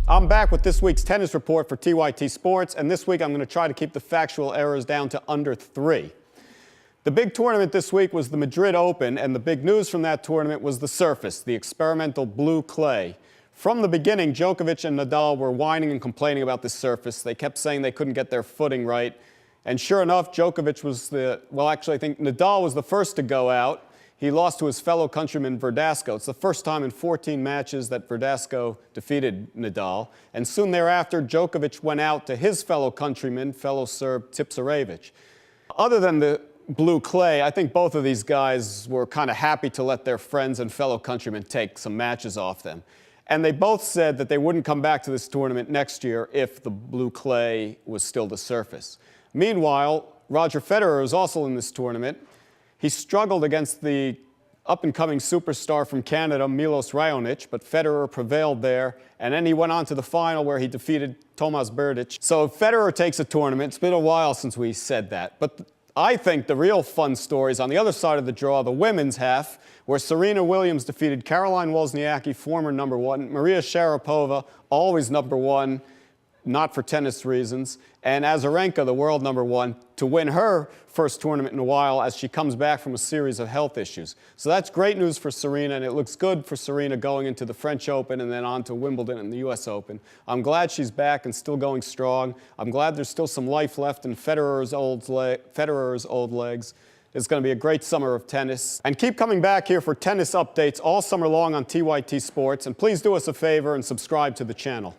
I'm back with this week's tennis report for TYT Sports, and this week I'm going to try to keep the factual errors down to under 3. The big tournament this week was the Madrid Open, and the big news from that tournament was the surface, the experimental blue clay. From the beginning, Djokovic and Nadal were whining and complaining about this surface. They kept saying they couldn't get their footing right. And sure enough, Djokovic was I think Nadal was the first to go out. He lost to his fellow countryman Verdasco. It's the first time in 14 matches that Verdasco defeated Nadal. And soon thereafter, Djokovic went out to his fellow countryman, fellow Serb Tipsarevic. Other than the blue clay, I think both of these guys were kind of happy to let their friends and fellow countrymen take some matches off them. And they both said that they wouldn't come back to this tournament next year if the blue clay was still the surface. Meanwhile, Roger Federer was also in this tournament. He struggled against the up-and-coming superstar from Canada, Milos Raonic, but Federer prevailed there, and then he went on to the final where he defeated Tomas Berdych. So if Federer takes a tournament, it's been a while since we said that, but I think the real fun story is on the other side of the draw, the women's half, where Serena Williams defeated Caroline Wozniacki, former number 1, Maria Sharapova, always number 1, not for tennis reasons, and Azarenka, the world number 1, to win her first tournament in a while as she comes back from a series of health issues. So that's great news for Serena, and it looks good for Serena going into the French Open and then on to Wimbledon and the US Open. I'm glad she's back and still going strong. I'm glad there's still some life left in Federer's old legs. It's going to be a great summer of tennis. And keep coming back here for tennis updates all summer long on TYT Sports. And please do us a favor and subscribe to the channel.